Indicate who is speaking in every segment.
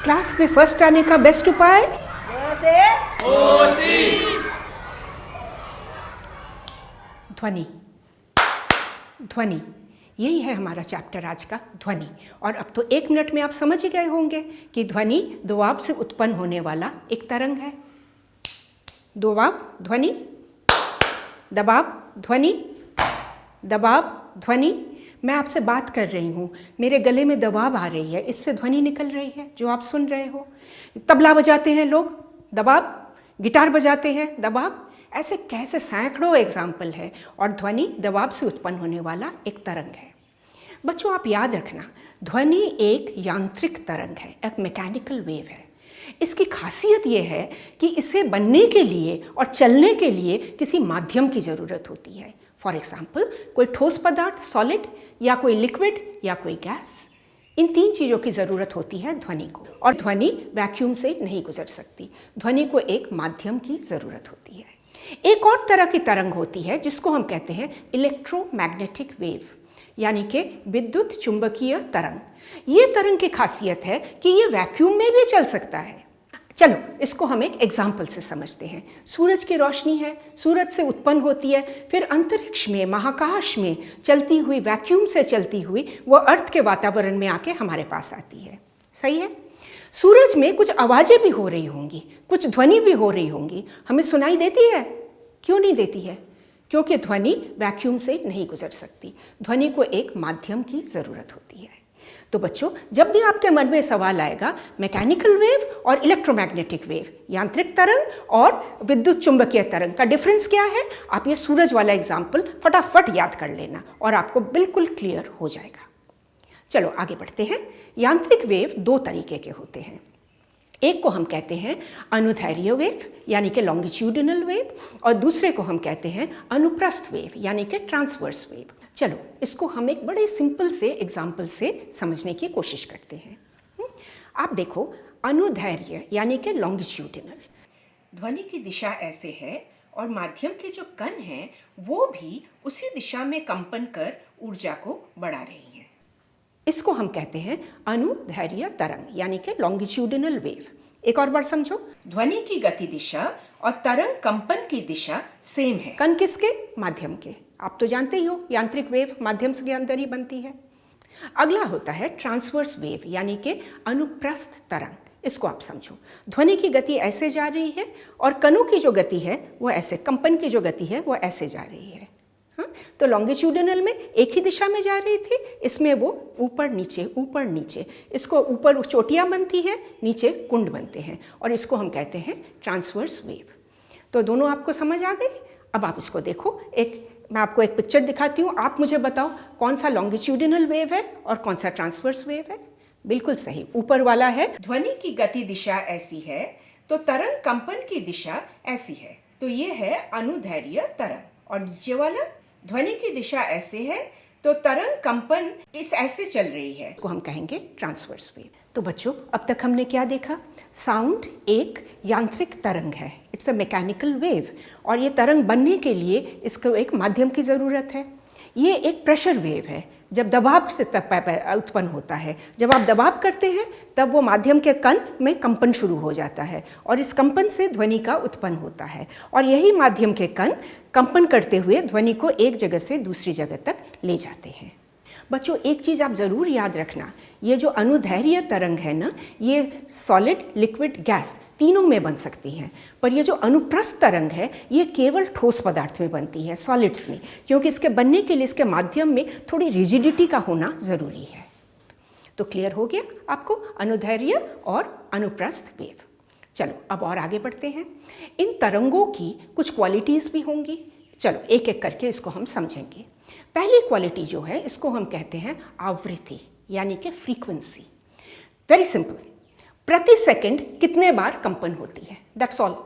Speaker 1: Class में first आने का बेस्ट उपाय ध्वनि। ध्वनि, यही है हमारा चैप्टर आज का, ध्वनि। और अब तो 1 मिनट में आप समझ ही गए होंगे कि ध्वनि दोआब से उत्पन्न होने वाला एक तरंग है। दोआब ध्वनि, दबाव ध्वनि, दबाव ध्वनि। मैं आपसे बात कर रही हूँ, मेरे गले में दबाव आ रही है, इससे ध्वनि निकल रही है जो आप सुन रहे हो। तबला बजाते हैं लोग, दबाव, गिटार बजाते हैं, दबाव। ऐसे कैसे सैकड़ों एग्जाम्पल है। और ध्वनि दबाव से उत्पन्न होने वाला एक तरंग है। बच्चों आप याद रखना, ध्वनि एक यांत्रिक तरंग है, एक मैकेनिकल वेव है। इसकी खासियत यह है कि इसे बनने के लिए और चलने के लिए किसी माध्यम की ज़रूरत होती है। फॉर एग्जाम्पल, कोई ठोस पदार्थ सॉलिड, या कोई लिक्विड, या कोई गैस। इन 3 चीज़ों की ज़रूरत होती है ध्वनि को। और ध्वनि वैक्यूम से नहीं गुजर सकती, ध्वनि को एक माध्यम की ज़रूरत होती है। एक और तरह की तरंग होती है जिसको हम कहते हैं इलेक्ट्रोमैग्नेटिक वेव, यानी कि विद्युत चुंबकीय तरंग। ये तरंग की खासियत है कि ये वैक्यूम में भी चल सकता है। चलो इसको हम एक एग्जाम्पल से समझते हैं। सूरज की रोशनी है, सूरज से उत्पन्न होती है, फिर अंतरिक्ष में, महाकाश में चलती हुई, वैक्यूम से चलती हुई वो अर्थ के वातावरण में आके हमारे पास आती है। सही है? सूरज में कुछ आवाज़ें भी हो रही होंगी, कुछ ध्वनि भी हो रही होंगी, हमें सुनाई देती है। क्यों नहीं देती है? क्योंकि ध्वनि वैक्यूम से नहीं गुजर सकती, ध्वनि को एक माध्यम की ज़रूरत होती है। तो बच्चों, जब भी आपके मन में सवाल आएगा मैकेनिकल वेव और इलेक्ट्रोमैग्नेटिक वेव, यांत्रिक तरंग और विद्युत चुंबकीय तरंग का डिफरेंस क्या है, आप ये सूरज वाला एग्जाम्पल फटाफट याद कर लेना और आपको बिल्कुल क्लियर हो जाएगा। चलो आगे बढ़ते हैं। यांत्रिक वेव 2 तरीके के होते हैं। एक को हम कहते हैं अनुदैर्घ्य वेव, यानी कि लॉन्गिट्यूडिनल वेव, और दूसरे को हम कहते हैं अनुप्रस्थ वेव, यानी कि ट्रांसवर्स वेव। चलो इसको हम एक बड़े सिंपल से एग्जाम्पल से समझने की कोशिश करते हैं। आप देखो, अनुदैर्घ्य यानी कि लॉन्गिट्यूडिनल, ध्वनि की दिशा ऐसे है और माध्यम के जो कण हैं वो भी उसी दिशा में कंपन कर ऊर्जा को बढ़ा रही हैं। इसको हम कहते हैं अनुदैर्घ्य तरंग, यानी कि लॉन्गिट्यूडिनल वेव। एक और बार समझो, ध्वनि की गति दिशा और तरंग कंपन की दिशा सेम है। कण किसके? माध्यम के। आप तो जानते ही हो यांत्रिक वेव माध्यम के अंदर ही बनती है। अगला होता है ट्रांसवर्स वेव, यानी कि अनुप्रस्थ तरंग। इसको आप समझो, ध्वनि की गति ऐसे जा रही है और कणों की जो गति है वो ऐसे, कंपन की जो गति है वो ऐसे जा रही है। हाँ, तो लॉन्गिट्यूडिनल में एक ही दिशा में जा रही थी, इसमें वो ऊपर नीचे ऊपर नीचे, इसको ऊपर चोटियाँ बनती है, नीचे कुंड बनते हैं, और इसको हम कहते हैं ट्रांसवर्स वेव। तो दोनों आपको समझ आ गई। अब आप इसको देखो, मैं आपको एक पिक्चर दिखाती हूँ, आप मुझे बताओ कौन सा लॉन्गिट्यूडिनल वेव है और कौन सा ट्रांसवर्स वेव है। बिल्कुल सही, ऊपर वाला है ध्वनि की गति दिशा ऐसी है तो तरंग कंपन की दिशा ऐसी है, तो ये है अनुदैर्घ्य तरंग। और नीचे वाला ध्वनि की दिशा ऐसे है तो तरंग कंपन इस ऐसे चल रही है, को हम कहेंगे ट्रांसवर्स वेव। तो बच्चों, अब तक हमने क्या देखा? साउंड एक यांत्रिक तरंग है, इट्स अ मैकेनिकल वेव, और ये तरंग बनने के लिए इसको एक माध्यम की ज़रूरत है। ये एक प्रेशर वेव है, जब दबाव से उत्पन्न होता है। जब आप दबाव करते हैं तब वो माध्यम के कण में कंपन शुरू हो जाता है और इस कंपन से ध्वनि का उत्पन्न होता है, और यही माध्यम के कण कंपन करते हुए ध्वनि को एक जगह से दूसरी जगह तक ले जाते हैं। बच्चों, एक चीज़ आप ज़रूर याद रखना, ये जो अनुदैर्घ्य तरंग है ना, ये सॉलिड, लिक्विड, गैस तीनों में बन सकती हैं, पर ये जो अनुप्रस्थ तरंग है ये केवल ठोस पदार्थ में बनती है, सॉलिड्स में, क्योंकि इसके बनने के लिए इसके माध्यम में थोड़ी रिजिडिटी का होना ज़रूरी है। तो क्लियर हो गया आपको अनुदैर्घ्य और अनुप्रस्थ वेव। चलो अब और आगे बढ़ते हैं। इन तरंगों की कुछ क्वालिटीज़ भी होंगी, चलो एक एक करके इसको हम समझेंगे। पहली क्वालिटी जो है इसको हम कहते हैं आवृत्ति, यानी कि फ्रीक्वेंसी। वेरी सिंपल, प्रति सेकंड कितने बार कंपन होती है, दैट्स ऑल।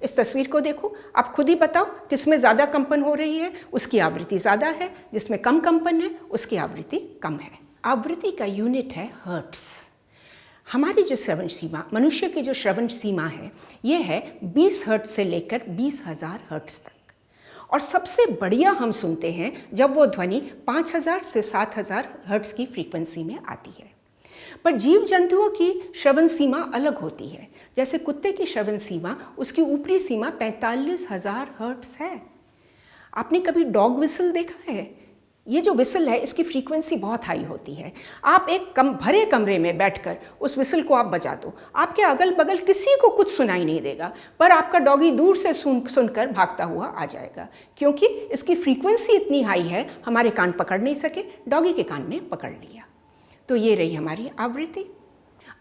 Speaker 1: इस तस्वीर को देखो, आप खुद ही बताओ किसमें ज़्यादा कंपन हो रही है, उसकी आवृत्ति ज़्यादा है, जिसमें कम कंपन है उसकी आवृत्ति कम है। आवृत्ति का यूनिट है हर्ट्स। हमारी जो श्रवण सीमा, मनुष्य की जो श्रवण सीमा है, ये है 20 हर्ट्ज से लेकर 20,000 हर्ट्ज तक। और सबसे बढ़िया हम सुनते हैं जब वो ध्वनि 5,000 से 7,000 हर्ट्ज की फ्रीक्वेंसी में आती है। पर जीव जंतुओं की श्रवण सीमा अलग होती है। जैसे कुत्ते की श्रवण सीमा, उसकी ऊपरी सीमा 45,000 हर्ट्ज है। आपने कभी डॉग विसल देखा है? ये जो विसल है इसकी फ्रीक्वेंसी बहुत हाई होती है। आप एक भरे कमरे में बैठकर उस विसल को आप बजा दो, आपके अगल बगल किसी को कुछ सुनाई नहीं देगा, पर आपका डॉगी दूर से सुनकर भागता हुआ आ जाएगा, क्योंकि इसकी फ्रीक्वेंसी इतनी हाई है, हमारे कान पकड़ नहीं सके, डॉगी के कान ने पकड़ लिया। तो ये रही हमारी आवृत्ति।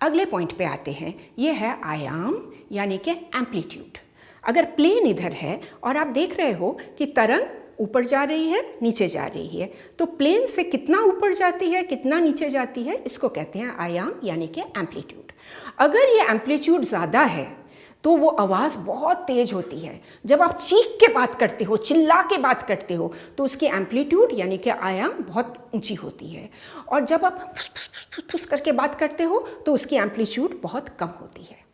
Speaker 1: अगले पॉइंट पे आते हैं, ये है आयाम यानी कि एम्पलीट्यूड। अगर प्लेन इधर है और आप देख रहे हो कि तरंग ऊपर जा रही है, नीचे जा रही है, तो प्लेन से कितना ऊपर जाती है, कितना नीचे जाती है, इसको कहते हैं आयाम यानी कि एम्पलीट्यूड। अगर ये एम्पलीट्यूड ज़्यादा है तो वो आवाज़ बहुत तेज होती है। जब आप चीख के बात करते हो, चिल्ला के बात करते हो, तो उसकी एम्पलीट्यूड यानी कि आयाम बहुत ऊंची होती है। और जब आप फुस करके बात करते हो तो उसकी एम्पलीट्यूड बहुत कम होती है।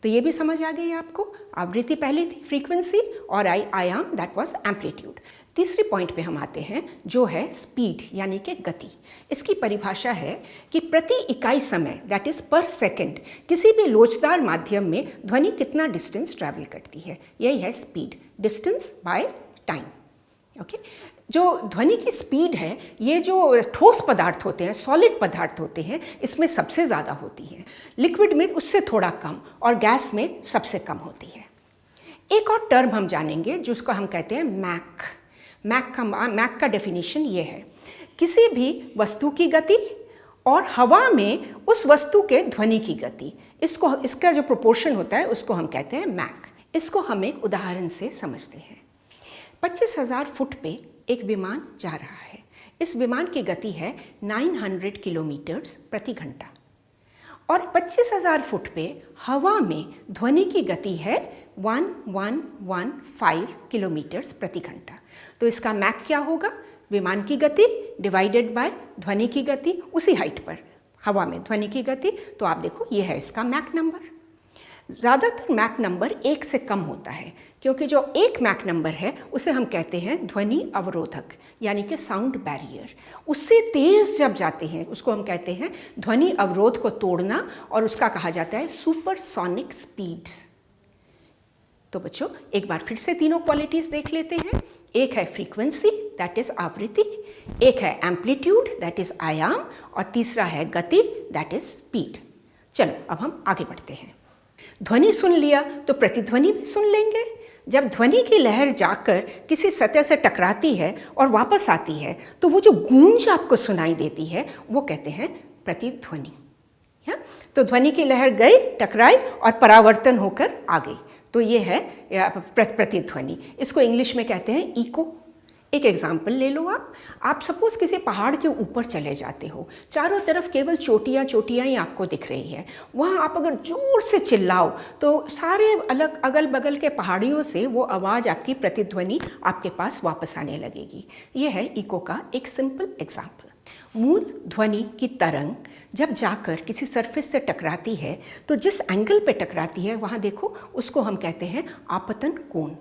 Speaker 1: तो ये भी समझ आ गई आपको। आवृत्ति पहली थी फ्रीक्वेंसी और आयाम, दैट वाज एम्पलीट्यूड। तीसरे पॉइंट पे हम आते हैं जो है स्पीड यानी कि गति। इसकी परिभाषा है कि प्रति इकाई समय, दैट इज पर सेकंड, किसी भी लोचदार माध्यम में ध्वनि कितना डिस्टेंस ट्रैवल करती है, यही है speed, distance by time. Okay, जो ध्वनि की स्पीड है, ये जो ठोस पदार्थ होते हैं, सॉलिड पदार्थ होते हैं, इसमें सबसे ज़्यादा होती है, लिक्विड में उससे थोड़ा कम और गैस में सबसे कम होती है। एक और टर्म हम जानेंगे जिसको हम कहते हैं मैक। मैक का डेफिनेशन ये है, किसी भी वस्तु की गति और हवा में उस वस्तु के ध्वनि की गति, इसका जो प्रोपोर्शन होता है उसको हम कहते हैं मैक। इसको हम एक उदाहरण से समझते हैं। 25,000 फुट पे एक विमान जा रहा है। इस विमान की गति है 900 किलोमीटर्स प्रति घंटा और 25,000 फुट पे हवा में ध्वनि की गति है 1115 किलोमीटर्स प्रति घंटा। तो इसका मैक क्या होगा? विमान की गति डिवाइडेड बाय ध्वनि की गति, उसी हाइट पर हवा में ध्वनि की गति। तो आप देखो ये है इसका मैक नंबर। ज़्यादातर मैक नंबर 1 से कम होता है, क्योंकि जो एक मैक नंबर है उसे हम कहते हैं ध्वनि अवरोधक यानी कि साउंड बैरियर। उससे तेज़ जब जाते हैं उसको हम कहते हैं ध्वनि अवरोध को तोड़ना, और उसका कहा जाता है सुपरसोनिक स्पीड। तो बच्चों एक बार फिर से तीनों क्वालिटीज़ देख लेते हैं। एक है फ्रीक्वेंसी, दैट इज़ आवृत्ति, एक है एम्पलीट्यूड, दैट इज़ आयाम, और तीसरा है गति, दैट इज़ स्पीड। चलो अब हम आगे बढ़ते हैं। ध्वनि सुन लिया तो प्रतिध्वनि भी सुन लेंगे। जब ध्वनि की लहर जाकर किसी सतह से टकराती है और वापस आती है तो वो जो गूंज आपको सुनाई देती है वो कहते हैं प्रतिध्वनि। तो ध्वनि की लहर गई, टकराई और परावर्तन होकर आ गई, तो ये है प्रतिध्वनि। इसको इंग्लिश में कहते हैं इको। एक एग्जाम्पल ले लो आप सपोज किसी पहाड़ के ऊपर चले जाते हो, चारों तरफ केवल चोटियाँ चोटियाँ ही आपको दिख रही है। वहाँ आप अगर जोर से चिल्लाओ तो सारे अलग अगल बगल के पहाड़ियों से वो आवाज़, आपकी प्रतिध्वनि आपके पास वापस आने लगेगी। ये है इको का एक सिंपल एग्जाम्पल। मूल ध्वनि की तरंग जब जाकर किसी सरफेस से टकराती है तो जिस एंगल पे टकराती है वहाँ देखो उसको हम कहते हैं आपतन कोण,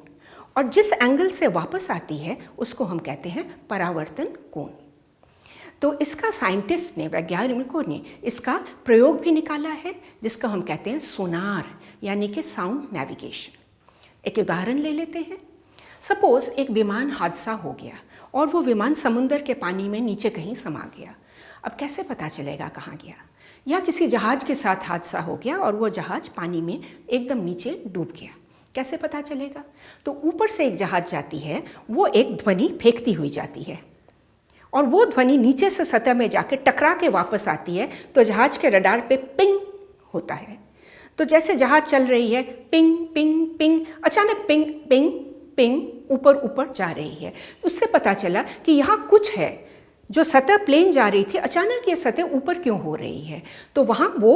Speaker 1: और जिस एंगल से वापस आती है उसको हम कहते हैं परावर्तन कोण। तो इसका साइंटिस्ट ने, वैज्ञानिकों ने इसका प्रयोग भी निकाला है जिसका हम कहते हैं सोनार यानी कि साउंड नेविगेशन। एक उदाहरण ले लेते हैं। सपोज एक विमान हादसा हो गया और वो विमान समुद्र के पानी में नीचे कहीं समा गया। अब कैसे पता चलेगा कहाँ गया? या किसी जहाज़ के साथ हादसा हो गया और वो जहाज़ पानी में एकदम नीचे डूब गया, कैसे पता चलेगा? तो ऊपर से एक जहाज़ जाती है, वो एक ध्वनि फेंकती हुई जाती है और वो ध्वनि नीचे से सतह में जाकर टकरा के वापस आती है, तो जहाज़ के रडार पे पिंग होता है। तो जैसे जहाज़ चल रही है, पिंग पिंग पिंग, अचानक पिंग पिंग पिंग ऊपर ऊपर जा रही है। तो उससे पता चला कि यहाँ कुछ है, जो सतह प्लेन जा रही थी अचानक ये सतह ऊपर क्यों हो रही है। तो वहाँ वो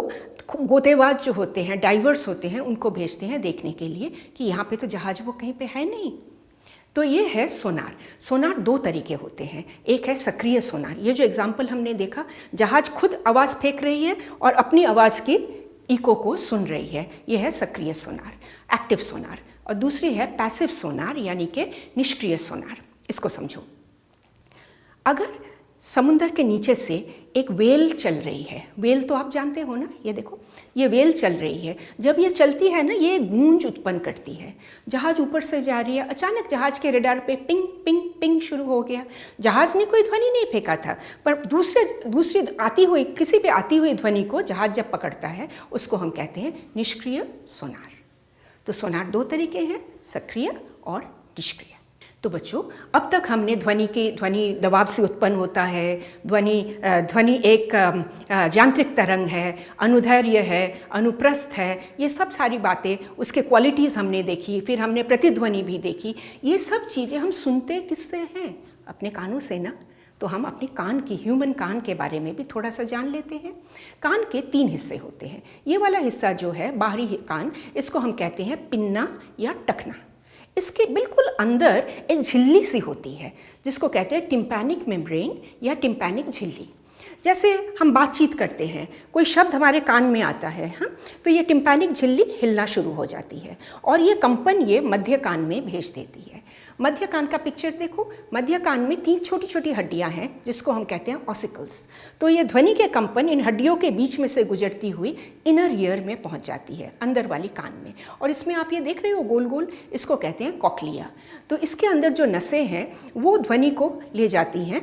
Speaker 1: गोतेबाज जो होते हैं, डाइवर्स होते हैं, उनको भेजते हैं देखने के लिए कि यहाँ पे तो जहाज वो कहीं पे है नहीं। तो ये है सोनार। सोनार दो तरीके होते हैं, एक है सक्रिय सोनार, ये जो एग्जाम्पल हमने देखा, जहाज खुद आवाज़ फेंक रही है और अपनी आवाज़ की इको को सुन रही है, ये है सक्रिय सोनार, एक्टिव सोनार। और दूसरी है पैसिव सोनार यानी कि निष्क्रिय सोनार। इसको समझो। अगर समुंदर के नीचे से एक वेल चल रही है। वेल तो आप जानते हो ना, ये देखो, ये वेल चल रही है। जब ये चलती है ना, ये गूंज उत्पन्न करती है। जहाज ऊपर से जा रही है, अचानक जहाज के रडार पे पिंग पिंग पिंग शुरू हो गया। जहाज ने कोई ध्वनि नहीं फेंका था, पर दूसरी आती हुई, किसी पे आती हुई ध्वनि को जहाज जब पकड़ता है, उसको हम कहते हैं निष्क्रिय सोनार। तो सोनार दो तरीके हैं, सक्रिय और निष्क्रिय। तो बच्चों, अब तक हमने ध्वनि दबाव से उत्पन्न होता है, ध्वनि एक यांत्रिक तरंग है, अनुदैर्घ्य है, अनुप्रस्थ है, ये सब सारी बातें, उसके क्वालिटीज़ हमने देखी। फिर हमने प्रतिध्वनि भी देखी। ये सब चीज़ें हम सुनते किससे हैं? अपने कानों से ना। तो हम अपने कान की, ह्यूमन कान के बारे में भी थोड़ा सा जान लेते हैं। कान के 3 हिस्से होते हैं। ये वाला हिस्सा जो है बाहरी कान, इसको हम कहते हैं पिन्ना या टखना। इसके बिल्कुल अंदर एक झिल्ली सी होती है, जिसको कहते हैं टिम्पैनिक मेम्ब्रेन या टिम्पैनिक झिल्ली। जैसे हम बातचीत करते हैं, कोई शब्द हमारे कान में आता है, हाँ, तो ये टिम्पैनिक झिल्ली हिलना शुरू हो जाती है और ये कंपन ये मध्य कान में भेज देती है। मध्य कान का पिक्चर देखो। मध्य कान में 3 छोटी छोटी हड्डियां हैं, जिसको हम कहते हैं ऑसिकल्स। तो ये ध्वनि के कंपन इन हड्डियों के बीच में से गुजरती हुई इनर ईयर में पहुंच जाती है, अंदर वाली कान में। और इसमें आप ये देख रहे हो गोल गोल, इसको कहते हैं कॉक्लिया। तो इसके अंदर जो नसें हैं वो ध्वनि को ले जाती हैं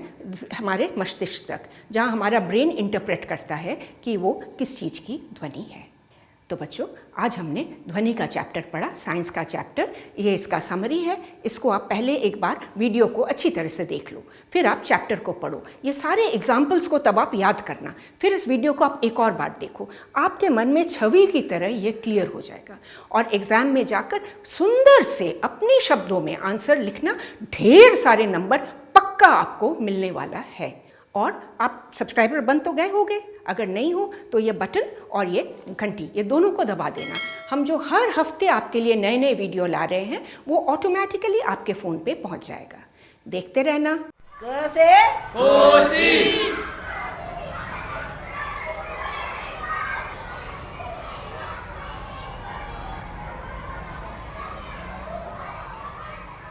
Speaker 1: हमारे मस्तिष्क तक, जहाँ हमारा ब्रेन इंटरप्रेट करता है कि वो किस चीज़ की ध्वनि है। तो बच्चों, आज हमने ध्वनि का चैप्टर पढ़ा, साइंस का चैप्टर। ये इसका समरी है। इसको आप पहले एक बार वीडियो को अच्छी तरह से देख लो, फिर आप चैप्टर को पढ़ो। ये सारे एग्जाम्पल्स को तब आप याद करना, फिर इस वीडियो को आप एक और बार देखो। आपके मन में छवि की तरह ये क्लियर हो जाएगा और एग्ज़ाम में जाकर सुंदर से अपने शब्दों में आंसर लिखना। ढेर सारे नंबर पक्का आपको मिलने वाला है। और आप सब्सक्राइबर बन तो गए होंगे, अगर नहीं हो तो ये बटन और ये घंटी, ये दोनों को दबा देना। हम जो हर हफ्ते आपके लिए नए नए वीडियो ला रहे हैं, वो ऑटोमेटिकली आपके फ़ोन पे पहुंच जाएगा। देखते रहना।
Speaker 2: क से